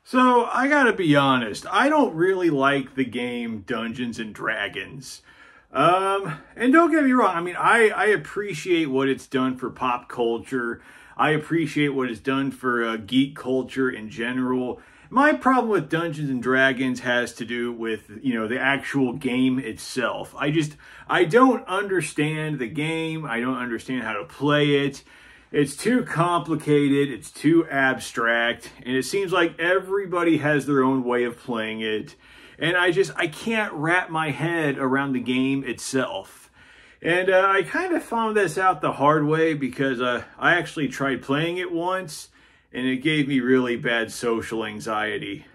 So, I gotta be honest, I don't really like the game Dungeons and Dragons. And don't get me wrong, I mean, I appreciate what it's done for pop culture. I appreciate what it's done for geek culture in general. My problem with Dungeons and Dragons has to do with, the actual game itself. I don't understand the game. I don't understand how to play it. It's too complicated, it's too abstract, and it seems like everybody has their own way of playing it. And I can't wrap my head around the game itself. And I kind of found this out the hard way because I actually tried playing it once, and it gave me really bad social anxiety.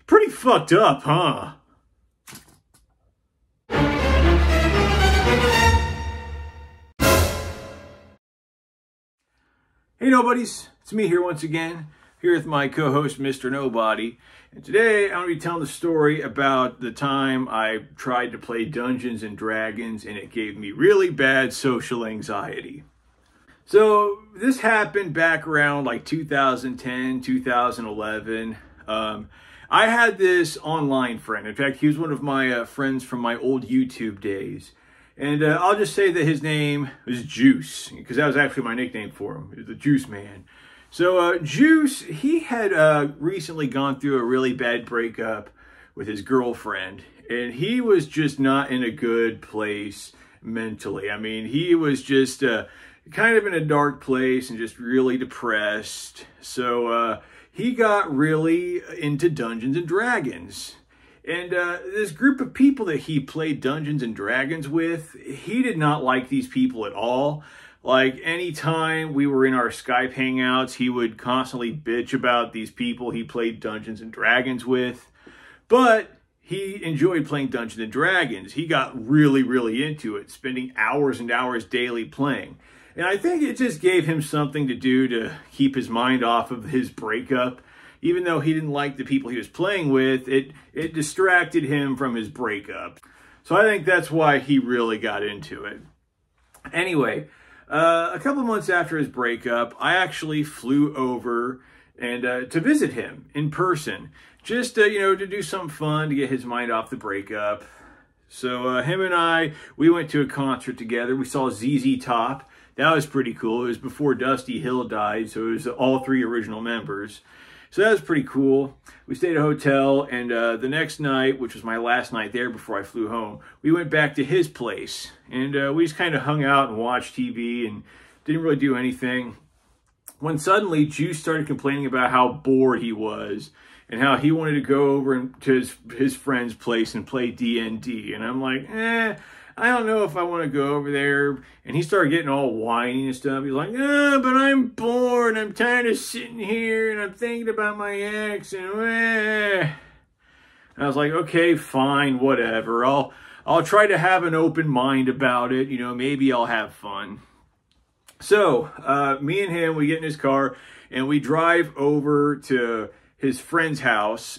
Pretty fucked up, huh? Hey nobodies, it's me here once again, here with my co-host Mr. Nobody, and today I'm going to be telling the story about the time I tried to play Dungeons and Dragons and it gave me really bad social anxiety. So this happened back around like 2010, 2011. I had this online friend. In fact, he was one of my friends from my old YouTube days. And I'll just say that his name was Juice, because that was actually my nickname for him. He was the Juice Man. So Juice, he had recently gone through a really bad breakup with his girlfriend. And he was just not in a good place mentally. I mean, he was just kind of in a dark place and just really depressed. So he got really into Dungeons and Dragons. And this group of people that he played Dungeons and Dragons with, he did not like these people at all. Like, anytime we were in our Skype hangouts, he would constantly bitch about these people he played Dungeons and Dragons with. But he enjoyed playing Dungeons and Dragons. He got really, really into it, spending hours and hours daily playing. And I think it just gave him something to do to keep his mind off of his breakup. Even though he didn't like the people he was playing with, it distracted him from his breakup. So I think that's why he really got into it. Anyway, a couple months after his breakup, I actually flew over and to visit him in person. Just, to do something fun to get his mind off the breakup. So him and we went to a concert together. We saw ZZ Top. That was pretty cool. It was before Dusty Hill died, so it was all three original members. So that was pretty cool. We stayed at a hotel, and the next night, which was my last night there before I flew home, we went back to his place. And we just kind of hung out and watched TV and didn't really do anything. When suddenly, Juice started complaining about how bored he was and how he wanted to go over to his friend's place and play D&D. And I'm like, I don't know if I want to go over there. And he started getting all whiny and stuff. He's like, but I'm bored. I'm tired of sitting here and I'm thinking about my ex. And I was like, okay, fine, whatever. I'll try to have an open mind about it. Maybe I'll have fun. So me and him, we get in his car and we drive over to his friend's house.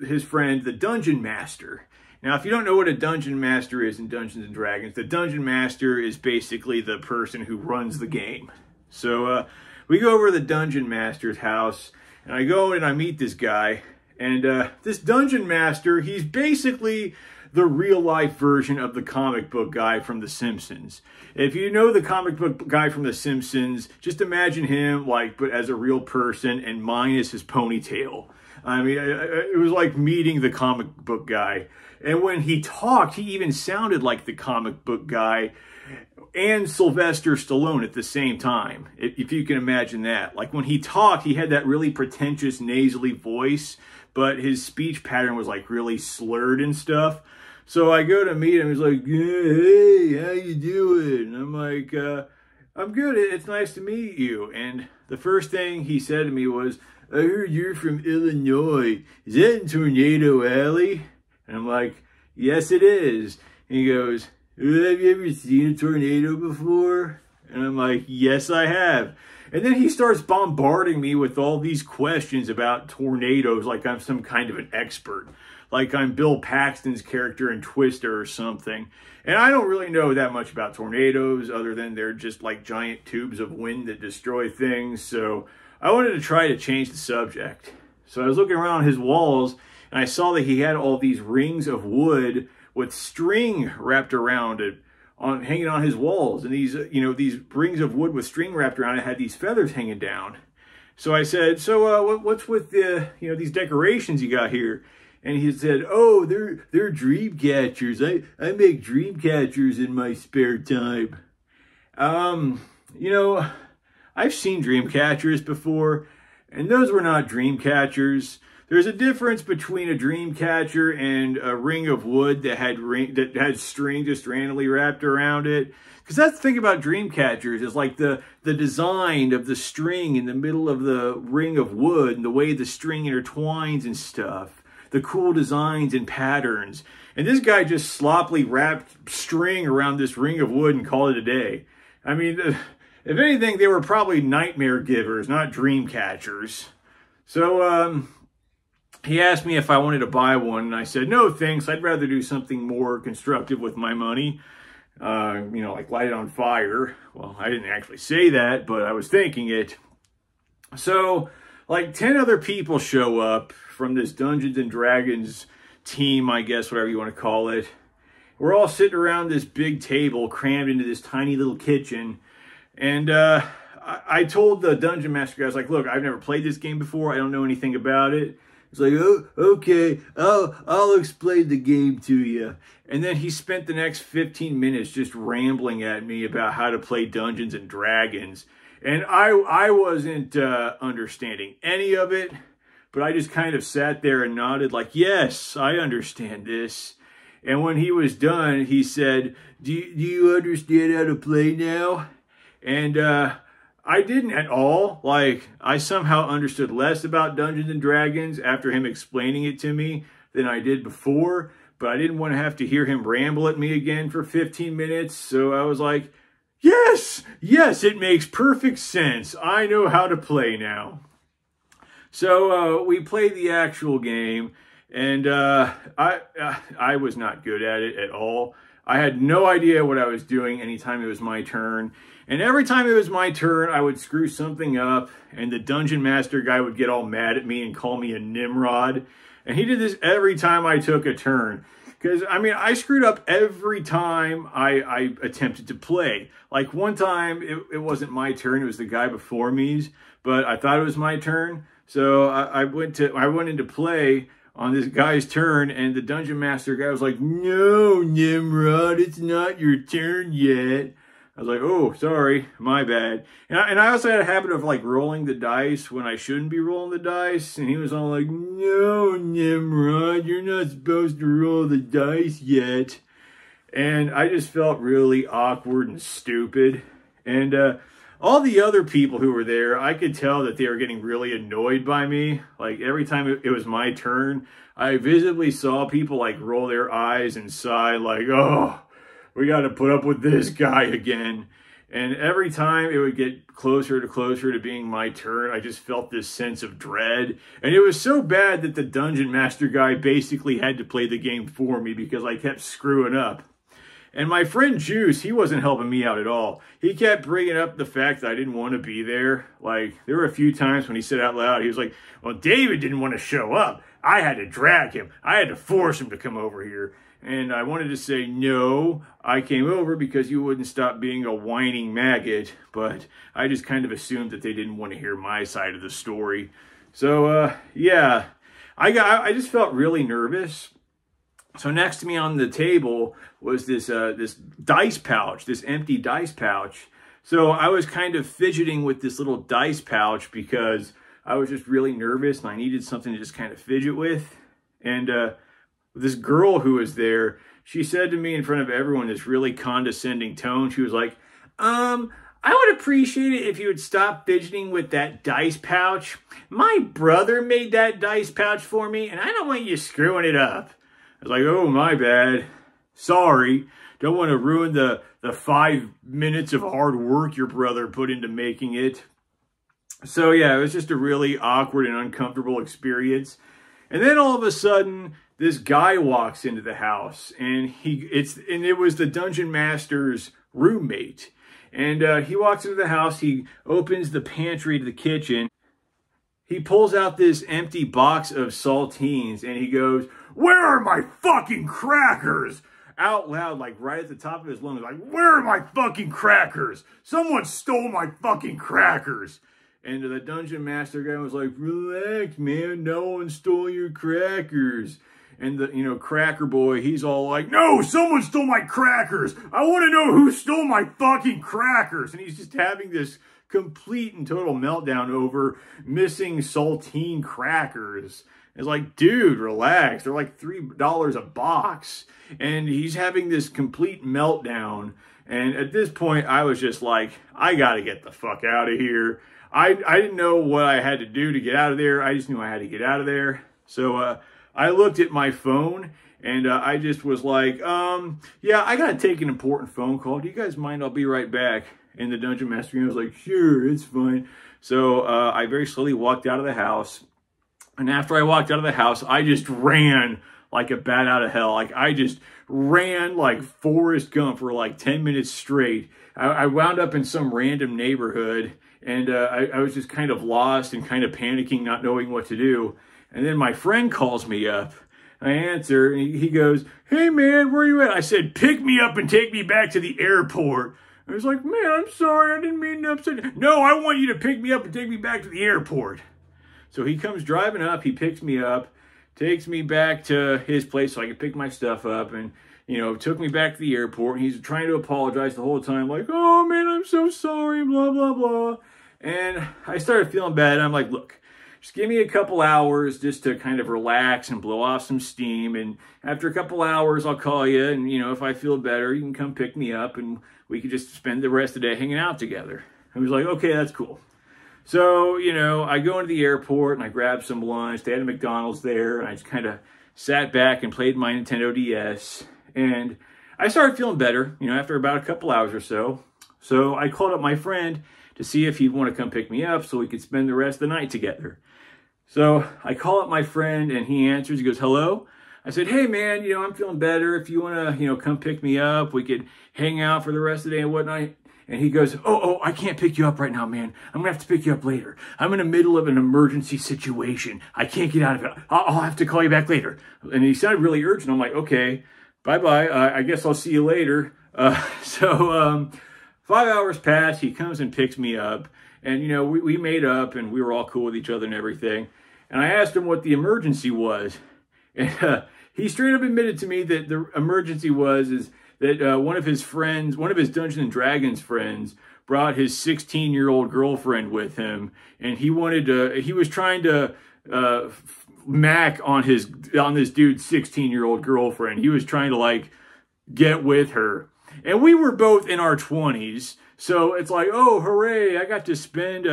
His friend, the Dungeon Master. Now, if you don't know what a Dungeon Master is in Dungeons & Dragons, the Dungeon Master is basically the person who runs the game. So we go over to the Dungeon Master's house, and I go and I meet this guy. And this Dungeon Master, he's basically the real-life version of the comic book guy from The Simpsons. If you know the comic book guy from The Simpsons, just imagine him, but as a real person and minus his ponytail. I mean, it was like meeting the comic book guy. And when he talked, he even sounded like the comic book guy and Sylvester Stallone at the same time, if you can imagine that. Like, when he talked, he had that really pretentious, nasally voice, but his speech pattern was, really slurred and stuff. So I go to meet him, he's like, hey, how you doing? And I'm like, I'm good, it's nice to meet you. And the first thing he said to me was, I heard you're from Illinois. Is that in Tornado Alley? And I'm like, yes, it is. And he goes, have you ever seen a tornado before? And I'm like, yes, I have. And then he starts bombarding me with all these questions about tornadoes like I'm some kind of an expert. Like I'm Bill Paxton's character in Twister or something. And I don't really know that much about tornadoes other than they're just like giant tubes of wind that destroy things. So I wanted to try to change the subject. So I was looking around his walls, and I saw that he had all these rings of wood with string wrapped around it, hanging on his walls. And these, these rings of wood with string wrapped around it had these feathers hanging down. So I said, so what's with the, these decorations you got here? And he said, oh, they're dream catchers. I make dream catchers in my spare time. I've seen dream catchers before, and those were not dream catchers. There's a difference between a dream catcher and a ring of wood that had string just randomly wrapped around it. Because that's the thing about dream catchers, is like the design of the string in the middle of the ring of wood and the way the string intertwines and stuff. The cool designs and patterns. And this guy just sloppily wrapped string around this ring of wood and called it a day. I mean, if anything, they were probably nightmare givers, not dream catchers. So he asked me if I wanted to buy one, and I said, no thanks, I'd rather do something more constructive with my money. Like light it on fire. Well, I didn't actually say that, but I was thinking it. So, like 10 other people show up from this Dungeons and Dragons team, I guess, whatever you want to call it. We're all sitting around this big table crammed into this tiny little kitchen. And I told the dungeon master guys, like, look, I've never played this game before. I don't know anything about it. It's like, oh, okay, I'll explain the game to you. And then he spent the next 15 minutes just rambling at me about how to play Dungeons and Dragons. And I wasn't understanding any of it, but I just kind of sat there and nodded like, yes, I understand this. And when he was done, he said, do you understand how to play now? And I didn't at all. Like, I somehow understood less about Dungeons and Dragons after him explaining it to me than I did before. But I didn't want to have to hear him ramble at me again for 15 minutes. So I was like, yes, it makes perfect sense. I know how to play now. So we played the actual game, and I was not good at it at all. I had no idea what I was doing anytime it was my turn. And every time it was my turn, I would screw something up, and the dungeon master guy would get all mad at me and call me a Nimrod. And he did this every time I took a turn. Because, I mean, I screwed up every time I attempted to play. Like, one time, it wasn't my turn, it was the guy before me's, but I thought it was my turn. So I went into play on this guy's turn, and the dungeon master guy was like, no, Nimrod, it's not your turn yet. I was like, oh, sorry, my bad. And I also had a habit of, like, rolling the dice when I shouldn't be rolling the dice. And he was all like, no, Nimrod, you're not supposed to roll the dice yet. And I just felt really awkward and stupid. And all the other people who were there, I could tell that they were getting really annoyed by me. Like, every time it was my turn, I visibly saw people, like, roll their eyes and sigh, like, oh, we got to put up with this guy again. And every time it would get closer to being my turn, I just felt this sense of dread. And it was so bad that the dungeon master guy basically had to play the game for me because I kept screwing up. And my friend Juice, he wasn't helping me out at all. He kept bringing up the fact that I didn't want to be there. Like, there were a few times when he said out loud, he was like, well, David didn't want to show up. I had to drag him. I had to force him to come over here. And I wanted to say, no, I came over because you wouldn't stop being a whining maggot. But I just kind of assumed that they didn't want to hear my side of the story. So, yeah, I just felt really nervous. So next to me on the table was this dice pouch, this empty dice pouch. So I was kind of fidgeting with this little dice pouch because I was just really nervous and I needed something to just kind of fidget with. And this girl who was there, she said to me in front of everyone this really condescending tone. She was like, I would appreciate it if you would stop fidgeting with that dice pouch. My brother made that dice pouch for me, and I don't want you screwing it up. I was like, oh, my bad. Sorry. Don't want to ruin the 5 minutes of hard work your brother put into making it. So, yeah, it was just a really awkward and uncomfortable experience. And then all of a sudden, this guy walks into the house, and it was the dungeon master's roommate. And he walks into the house, he opens the pantry to the kitchen. he pulls out this empty box of saltines and he goes, "Where are my fucking crackers?" Out loud, like right at the top of his lungs, like, "Where are my fucking crackers? Someone stole my fucking crackers." And the dungeon master guy was like, "Relax, man, no one stole your crackers." And the, cracker boy, he's all like, "No, someone stole my crackers. I want to know who stole my fucking crackers." And he's just having this complete and total meltdown over missing saltine crackers. It's like, dude, relax. They're like $3 a box. And he's having this complete meltdown. And at this point, I was just like, I got to get the fuck out of here. I didn't know what I had to do to get out of there. I just knew I had to get out of there. So I looked at my phone and I just was like, yeah, I got to take an important phone call. Do you guys mind? I'll be right back. And the dungeon master was like, "Sure, it's fine." So I very slowly walked out of the house. And after I walked out of the house, I just ran like a bat out of hell. Like I just ran like Forrest Gump for like 10 minutes straight. I wound up in some random neighborhood and I was just kind of lost and kind of panicking, not knowing what to do. And then my friend calls me up. I answer and he goes, "Hey man, where are you at?" I said, "Pick me up and take me back to the airport." I was like, "Man, I'm sorry, I didn't mean to upset you." "No, I want you to pick me up and take me back to the airport." So he comes driving up, he picks me up, takes me back to his place so I could pick my stuff up, and, took me back to the airport. And he's trying to apologize the whole time, like, "Oh, man, I'm so sorry, blah, blah, blah." And I started feeling bad. I'm like, "Look, just give me a couple hours just to kind of relax and blow off some steam. And after a couple hours, I'll call you. And, if I feel better, you can come pick me up and we could just spend the rest of the day hanging out together." I was like, "Okay, that's cool." So, I go into the airport and I grab some lunch. They had a McDonald's there. And I just kind of sat back and played my Nintendo DS. And I started feeling better, after about a couple hours or so. So I called up my friend to see if he'd want to come pick me up so we could spend the rest of the night together. So I call up my friend and he answers. He goes, "Hello?" I said, "Hey man, I'm feeling better. If you want to, come pick me up, we could hang out for the rest of the day and whatnot." And he goes, Oh, I can't pick you up right now, man. I'm going to have to pick you up later. I'm in the middle of an emergency situation. I can't get out of it. I'll have to call you back later." And he sounded really urgent. I'm like, "Okay, bye-bye. I guess I'll see you later." So 5 hours pass. He comes and picks me up. And, we made up and we were all cool with each other and everything. And I asked him what the emergency was. And he straight up admitted to me that the emergency is that one of his Dungeons and Dragons friends brought his 16-year-old girlfriend with him, and he was trying to mac on this dude's 16-year-old girlfriend. He was trying to like get with her, and we were both in our 20s, so it's like, oh hooray! I got to spend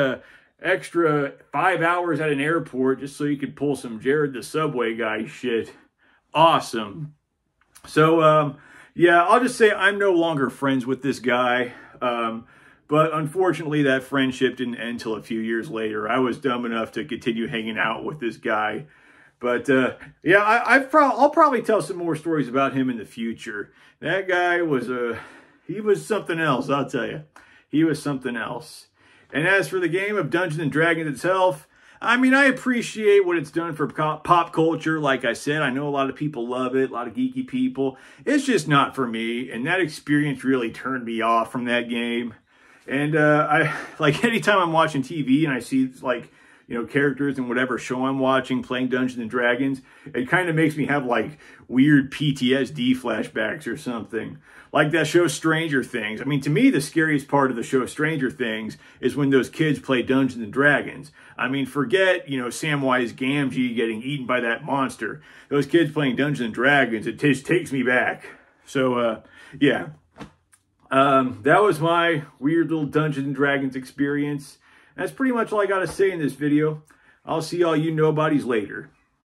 extra 5 hours at an airport just so you could pull some Jared the Subway guy shit. Awesome. So yeah, I'll just say I'm no longer friends with this guy. But unfortunately, that friendship didn't end until a few years later. I was dumb enough to continue hanging out with this guy. But yeah, I'll probably tell some more stories about him in the future. That guy he was something else, I'll tell you. He was something else. And as for the game of Dungeons and Dragons itself, I mean, I appreciate what it's done for pop culture. Like I said, I know a lot of people love it, a lot of geeky people. It's just not for me, and that experience really turned me off from that game. And anytime I'm watching TV and I see like, characters in whatever show I'm watching playing Dungeons and Dragons, it kind of makes me have like weird PTSD flashbacks or something. Like that show Stranger Things. I mean, to me, the scariest part of the show Stranger Things is when those kids play Dungeons and Dragons. I mean, forget, Samwise Gamgee getting eaten by that monster. Those kids playing Dungeons and Dragons, it just takes me back. So, yeah. That was my weird little Dungeons and Dragons experience. That's pretty much all I got to say in this video. I'll see all you nobodies later.